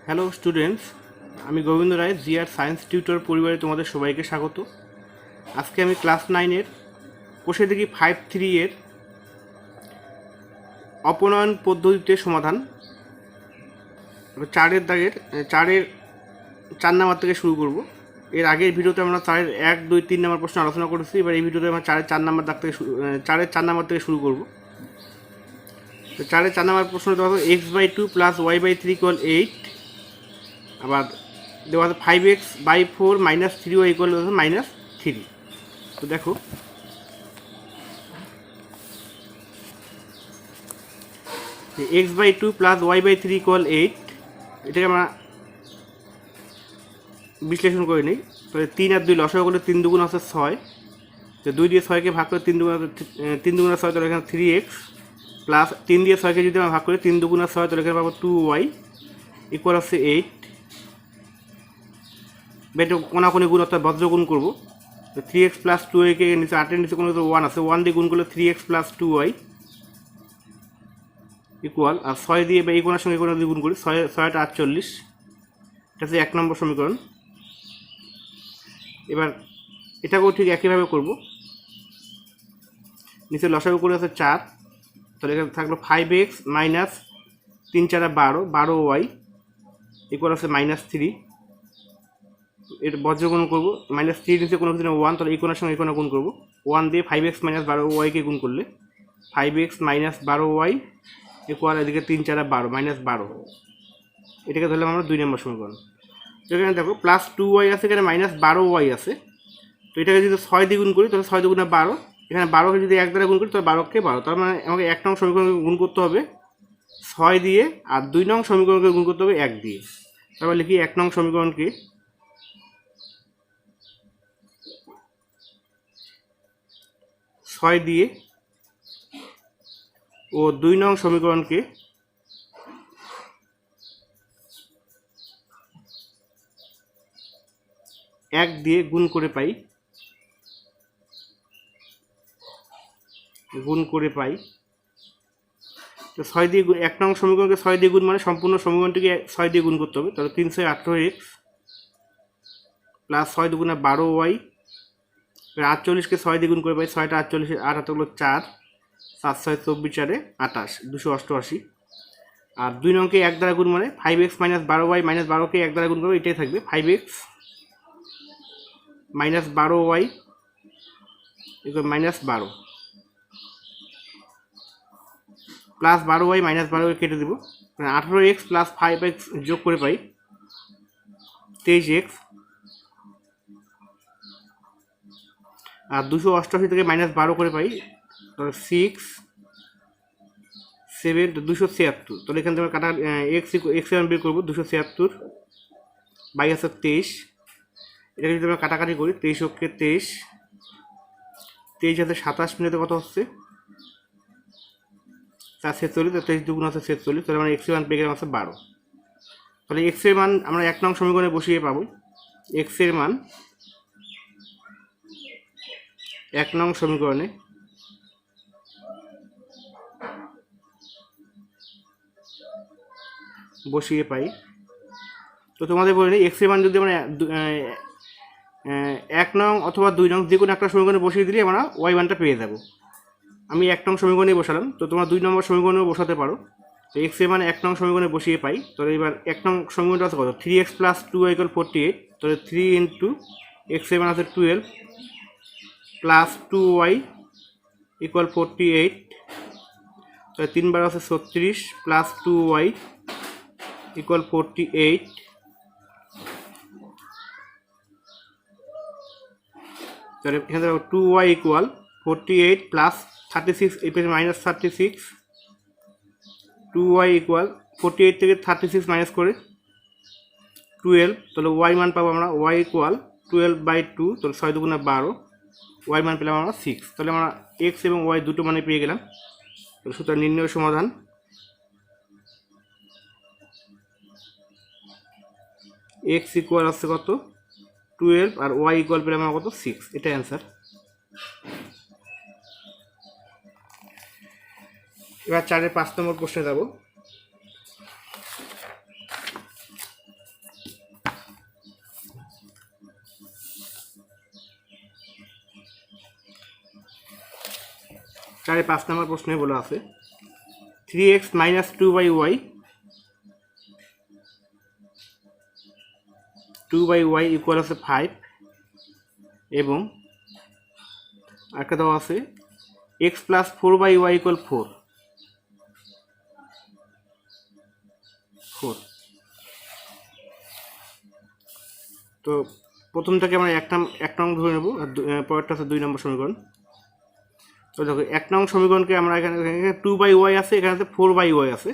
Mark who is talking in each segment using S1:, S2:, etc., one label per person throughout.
S1: Hello students, আমি গোবিন্দ রায় GR science tutor পরিবারে তোমাদের সবাইকে স্বাগত। আজকে আমি ক্লাস 9-এর কোষে দেখি 5.3 এর অপনয়ন পদ্ধতিতে সমাধান 4 নাম্বার থেকে শুরু করব। এর আগের ভিডিওতে আমরা 4-এর 1, 2, 3 নাম্বার প্রশ্ন আলোচনা করেছি। এবার এই ভিডিওতে আমরা 4-এর 4 নাম্বার দাগ থেকে 4-এর 4 নাম্বার থেকে শুরু করব। তো 4-এর 4 নাম্বার প্রশ্ন দেওয়া হলো x/2 + y/3 = 8। আবার দেওয়া আছে 5x/4 - 3y = -3। তো দেখো x/2 + y/3 = 8, এটাকে আমরা বিশ্লেষণ করে নিই। তাহলে 3 আর 2 লসাগু করলে 3 দুগুণ আছে 6। তো 2 দিয়ে 6কে ভাগ করে 3 দুগুণ 6, তাহলে এখানে 3x প্লাস 3 দিয়ে 6কে যদি আমরা ভাগ করি 3 দুগুণ 6, তাহলে এখানে পাবো 2y = আছে 8। এটা কোনাকুনি গুণ অর্থাৎ বজ্র গুণ করবো। তো 3x + 2y কে নিচে 8-এর নিচে কোনো 1 আছে, 1 দিয়ে গুণ করলে 3x + 2y ইকুয়াল, আর 6 দিয়ে বা এই কোণার সঙ্গে কোনো দিয়ে গুণ করি 6 × 48। এটা হচ্ছে 1 নম্বর সমীকরণ। এবার এটাকেও ঠিক একইভাবে করব। নিচে লসাগু করে আছে 4, তাহলে এখানে থাকলো 5x - 3 × 4 = 12y = আছে -3। এর বজ্রগুণ করবো, -3 নিচে কোনো কিছু 1, তাহলে এই কোণার সঙ্গে এই কোণা গুণ করবো। 1 দিয়ে 5x - 12y কে গুণ করলে 5x - 12y = এদিকে 3 × 4 = 12 -12। এটাকে ধরলাম আমরা 2 নম্বর সমীকরণ। এখানে দেখো +2y আছে, এখানে -12y আছে। তো এটাকে যদি 6 দিয়ে গুণ করি তাহলে 6 × 2 = 12। এখানে 12কে যদি 1 দ্বারা গুণ করি তাহলে 12কে 12। তার মানে আমাকে 1 নং সমীকরণকে গুণ করতে হবে 6 দিয়ে, আর 2 নং সমীকরণকে গুণ করতে হবে 1 দিয়ে। তারপর লিখি 1 নং সমীকরণকে 6 দিয়ে ও 2 নং সমীকরণকে 1 দিয়ে গুণ করে পাই। তো 6 দিয়ে 1 নং সমীকরণকে 6 দিয়ে গুণ মানে সম্পূর্ণ সমীকরণটিকে 6 দিয়ে গুণ করতে হবে। তাহলে 318x + 6 দুগুণে 12y, 48কে 6 দিয়ে গুণ করে পাই 6টা 48, 8 হাতে হলো 4, 7 6 24, 4 28, 288। আর 2 নংকে 1 দ্বারা গুণ মানে 5x - 12y - 12কে 1 দ্বারা গুণ করবো, এটাই থাকবে 5x - 12y = -12 প্লাস 12y - 12 কেটে দেবো। 18x + 5x যোগ করে পাই 23x, আর 288 থেকে -12 করে পাই 6 7 276। তাহলে এখান থেকে কাটা x বের করবো 276 বাই আছে 23। এটাকে যদি আমরা কাটাকাটি করি 23 অক্ষে 23, 23 হাতে 27 মিনিটে কত হচ্ছে 446, 23 দুগুণ আছে 46। তাহলে আমরা x এর মান পেয়ে গেলাম আছে 12। তাহলে x এর মান আমরা 1 নং সমীকরণে বসিয়ে পাবো। x এর মান 1 নং সমীকরণে বসিয়ে পাই। তো তোমাদের বলে নিই, x এর মান যদি আমরা 1 নং অথবা 2 নং যে কোনো একটা সমীকরণে বসিয়ে দিলে আমরা y মানটা পেয়ে যাব। আমি 1 নং সমীকরণে বসালাম, তো তোমরা 2 নম্বর সমীকরণেও বসাতে পারো। তো x এর মান 1 নং সমীকরণে বসিয়ে পাই। তাহলে এবার 1 নং সমীকরণটা আছে কত, 3x + 2y = 48। তাহলে 3 × x এর মান আছে 12 প্লাস 2y = 48। তাহলে 3 বার আছে 36 প্লাস 2y = 48। তাহলে এখানে 2y = 48 প্লাস 36, এই পেজে -36। 2y = 48 থেকে 36 মাইনাস করে 12। তাহলে y মান পাবো আমরা, y = 12/2। তাহলে 6 দুগুণে 12, y মান পেলাম আমরা 6। তাহলে আমরা x এবং y দুটো মানে পেয়ে গেলাম। তাহলে সুতরাং নির্ণয় সমাধান x = আছে কত 12 আর y = পেলাম আমরা কত 6। এটা অ্যান্সার। এবার 4-এর 5 নম্বর প্রশ্নে যাব। 4.5 নম্বর প্রশ্নে বলা আছে 3x minus 2y 2y equal আছে 5 এবং একটা দেওয়া আছে x plus 4y ইকুয়াল 4 তো প্রথমটাকে আমরা এক নং ধরে নেব আর পরেরটা আছে 2 নম্বর সমীকরণ। তো দেখো 1 নং সমীকরণকে আমরা এখানে 2y আছে, এখানে 4y আছে।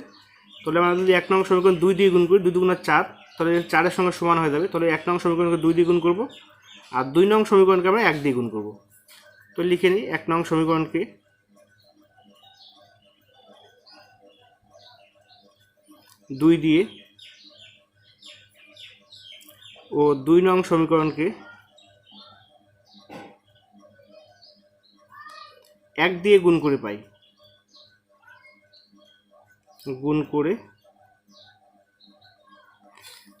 S1: তাহলে আমরা যদি 1 নং সমীকরণ 2 দিয়ে গুণ করি, 2 দুগুণা 4, তাহলে 4 এর সঙ্গে সমান হয়ে যাবে। তাহলে 1 নং সমীকরণকে 2 দিয়ে গুণ করব আর 2 নং সমীকরণকে আমরা 1 দিয়ে গুণ করব। তো লিখে নিই 1 নং সমীকরণকে 2 দিয়ে ও 2 নং সমীকরণকে 1 দিয়ে গুণ করে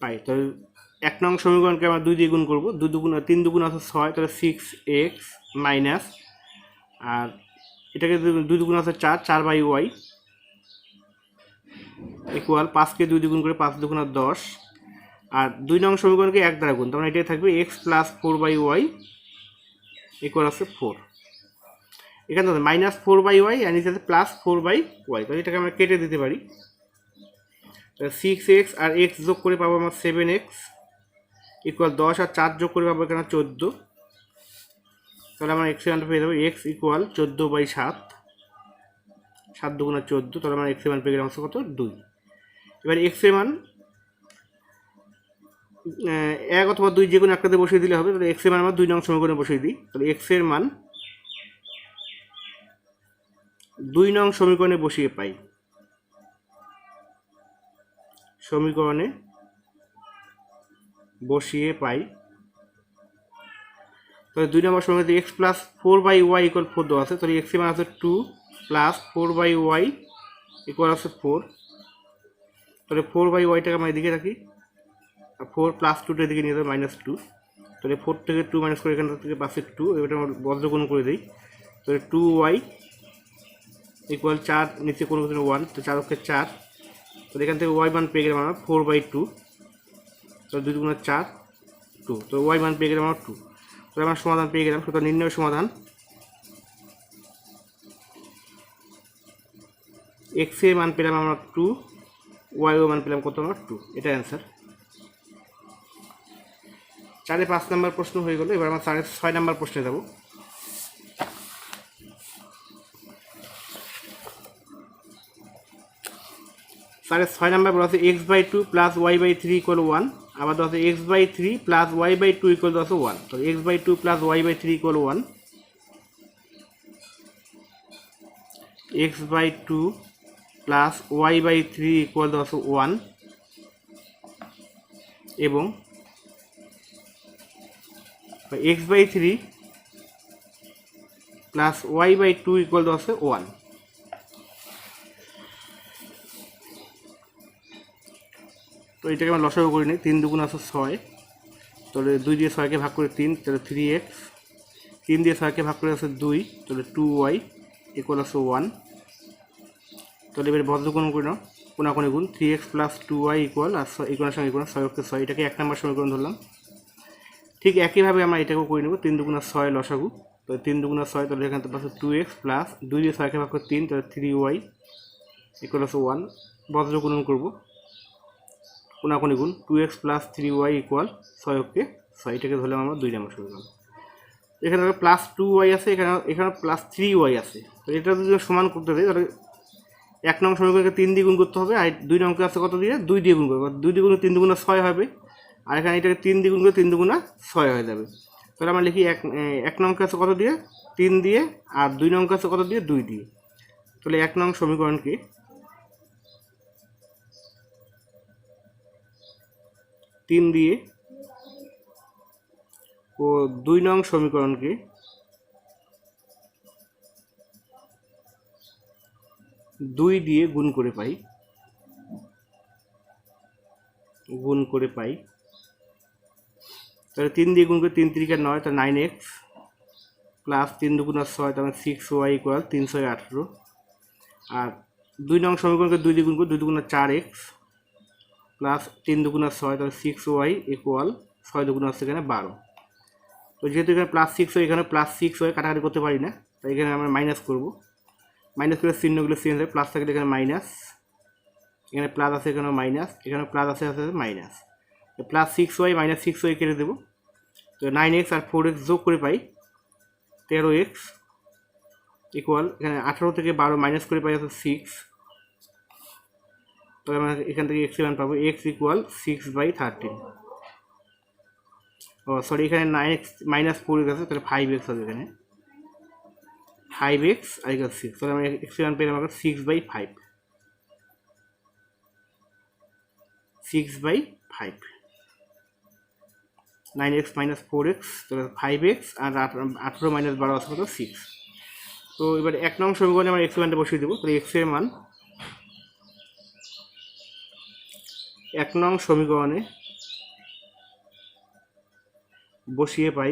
S1: পাই, তাহলে 1 নং সমীকরণকে আমরা 2 দিয়ে গুণ করব, 3 দুগুণ আছে 6, তাহলে 6x মাইনাস, আর এটাকে 2 দুগুণ আছে 4, 4y ইকুয়াল 5কে 2 দিয়ে গুণ করে 5 দুগুণ 10, আর 2 নং সমীকরণকে 1 দ্বারা গুণ, তখন এটাই থাকবে x প্লাস 4y ইকুয়াল আছে 4। এখানে তো মাইনাস 4y আর নিচে আছে প্লাস 4y, তাহলে এটাকে আমরা কেটে দিতে পারি। 6x আর x যোগ করে পাবো আমরা 7x ইকুয়াল 10, আর 4 যোগ করে পাবো এখানে 14। তাহলে আমরা x এর মান পেয়ে যাবো x ইকুয়াল 14/7, 7 দুগুণা 14, তাহলে আমরা x এর মান পেয়ে গেলাম কত 2। এবার x এর মান 1 অথবা 2 যে কোনো একটাতে বসিয়ে দিলে হবে। তাহলে x এর মান আমরা 2 নং সমীকরণে বসিয়ে দিই। তাহলে x এর মান 2 নং সমীকরণে বসিয়ে পাই, তাহলে 2 নম্বর সমীকরণে x প্লাস 4y ইকুয়াল 4 দেওয়া আছে। তাহলে x এর মান আছে 2 প্লাস 4y ইকুয়াল আছে 4। তাহলে 4yটাকে আমরা এদিকে রাখি, 4 প্লাস 2টা এদিকে নিয়ে যাবে -2। তাহলে 4 থেকে 2 মাইনাস করে এখান থেকে পাশে 2, এটা আমরা বজ্রগুণ করে দিই। তাহলে 2y ইকুয়াল 4, নিচে কোনো 1, তো 4 অক্ষে 4। তাহলে এখান থেকে y মান পেয়ে গেলাম আমরা 4/2, তাহলে 2 দুগুণা 4, 2, তো y মান পেয়ে গেলাম আমরা 2। তাহলে আমরা সমাধান পেয়ে গেলাম। সুতরাং নির্ণয় সমাধান x এর মান পেলাম আমরা 2, y এর মান পেলাম কত আমরা 2, এটা অ্যান্সার। 4.5 নম্বর প্রশ্ন হয়ে গেল। এবার আমরা 6 নম্বর প্রশ্নে যাব। 6 নম্বর বলা আছে x/2 প্লাস y/3 ইকুয়াল 1, আবার দেওয়া আছে x/3 প্লাস y/2 ইকুয়াল 1। তো x/2 plus y/3 equal 1, x/2 plus y/3 equal 1 এবং x/3 প্লাস y/2 ইকুয়াল 1। তো এটাকে আমরা লসাগু করে নিই। 3 দুগুণ আছে 6, তাহলে 2 দিয়ে 6কে ভাগ করে 3, তাহলে 3x, 3 দিয়ে 6কে ভাগ করে আছে 2, তাহলে 2y ইকুয়াল 1। তাহলে এবার বজ্রগুণ করে নাও, কোনাকুনি গুণ, 3x প্লাস 2y ইকুয়াল, আর ইকুয়ালের সঙ্গে ইকুয়াল 6 অক্ষে 6, এটাকে 1 নম্বর সমীকরণ ধরলাম। ঠিক একইভাবে আমরা এটাকেও করে নেব। 3 দুগুণা 6 লসাগু, তো 3 দুগুণা 6, তাহলে এখানে পাশে 2x প্লাস 2 দিয়ে 6কে ভাগ করে 3, তাহলে 3y ইকুয়াল 1। বজ্রগুণন করবো, কোনাকুনি গুণ, 2x প্লাস 3y ইকুয়াল 6 অক্ষে 6, এটাকে ধরলাম আমরা 2 নম্বর সমীকরণ। এখানে প্লাস 2y আছে, এখানে প্লাস 3y আছে। তো এটা যদি সমান করতে দেয়, তাহলে 1 নং সমীকরণকে 3 দিয়ে গুণ করতে হবে, আর 2 নংকে আছে কত দিয়ে 2 দিয়ে গুণ করবো। 2 দিয়ে গুণ 3 দুগুণা 6 হবে, আর এখানে এটাকে 3 দিয়ে গুণ করে 3 দুগুণা 6 হয়ে যাবে। তাহলে আমরা লিখি 1 নংকে আছে কত দিয়ে 3 দিয়ে, আর 2 নংকে আছে কত দিয়ে 2 দিয়ে। তাহলে 1 নং সমীকরণকে 3 দিয়ে ও 2 নং সমীকরণকে 2 দিয়ে গুণ করে পাই, তাহলে 3 দিয়ে গুণ করে 3 3 9, তাহলে 9x প্লাস 3 দুগুণা 6 তার মানে 6y ইকুয়াল 318। আর 2 নং সমীকরণকে 2 দিয়ে গুণ করব, 2 দুগুণা 4x প্লাস 3 দুগুণা 6 তাহলে 6y ইকুয়াল 6 দুগুণা হচ্ছে এখানে 12। তো যেহেতু এখানে প্লাস 6y, এখানে প্লাস 6y কাটাকাটি করতে পারি না, তাই এখানে আমরা মাইনাস করব। মাইনাস করে চিহ্নগুলো চেঞ্জ হয়, প্লাস থাকলে এখানে মাইনাস, এখানে প্লাস আছে, এখানেও মাইনাস, এখানে প্লাস আছে, আছে minus. Plus 6y minus 6y কেটে দেবো। তো 9x আর 4x যোগ করে পাই 13x ইকুয়াল, এখানে 18 থেকে 12 মাইনাস করে পাই আছে 6। তবে আমরা এখান থেকে x এর মান পাবো, x ইকুয়াল 6/13। ও সরি, এখানে 9x মাইনাস 4x আছে, তাহলে 5x হবে এখানে, 5x আর ইকুয়াল 6। তাহলে আমরা x এর মান পেলাম আমরা 6/5, 6/5। 9x মাইনাস 4x তাহলে 5x আর 18 মাইনাস 12 আছে কত 6। তো এবার 1 নং সমীকরণে আমরা x এর মানটা বসিয়ে দেবো। তাহলে x এর মান 1 নং সমীকরণে বসিয়ে পাই,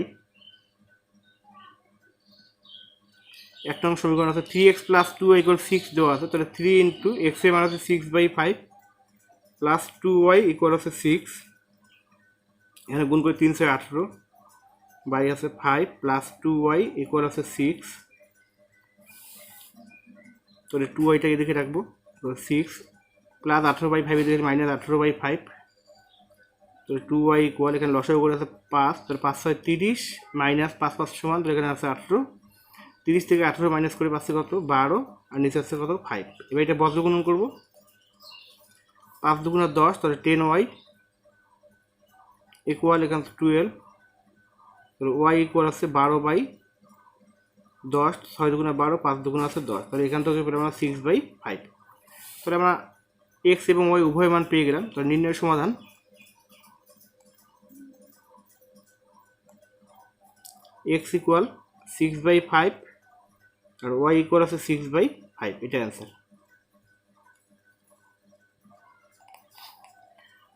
S1: 1 নং সমীকরণ আছে 3x প্লাস 2y ইকুয়াল 6 দেওয়া আছে, তাহলে 3 ইন্টু x এর মান আছে 6/5 প্লাস 2y ইকুয়াল আছে 6, এখানে গুণ করে 318 বাই আছে 5 প্লাস 2y ইকুয়াল আছে 6। তাহলে 2yটা এদিকে রাখবো, তো 6 প্লাস 18/5 এদিকে মাইনাস 18/5। তো 2y ইকুয়াল, এখানে লসাগু করে আছে 5, তাহলে 5 6 30 মাইনাস 5 5 সমান, তো এখানে আছে 18। 30 থেকে 18 মাইনাস করে পাচ্ছে কত 12, আর নিচে আছে কত 5। এবার এটা বজ্রগুণন করবো, 5 দুগুণা 10 তাহলে 10y ইকুয়াল এখানে 12। তাহলে y ইকুয়াল আছে 12/10, 6 দুগুণা 12, 5 দুগুণা আছে 10, তাহলে এখান থেকে পেলাম আমরা 6/5। তাহলে আমরা x এবং y উভয় মান পেয়ে গেলাম। তাহলে নির্ণয় সমাধান, x ইকুয়াল 6/5 আর y ইকুয়াল আছে 6/5, এটা অ্যান্সার।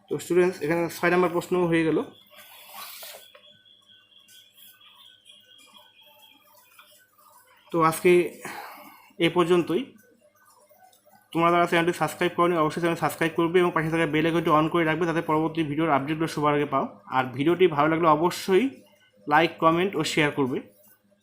S1: তো স্টুডেন্টস, এখানে 6 নম্বর প্রশ্ন হয়ে গেল। তো আজকে এই পর্যন্তই। তোমরা যারা চ্যানেলটি সাবস্ক্রাইব করনি অবশ্যই চ্যানেল সাবস্ক্রাইব করবে এবং পাশে থাকা বেল আইকনটি অন করে রাখবে, যাতে পরবর্তী ভিডিওর আপডেটগুলো সবার আগে পাও। আর ভিডিওটি ভালো লাগলে অবশ্যই লাইক, কমেন্ট ও শেয়ার করবে।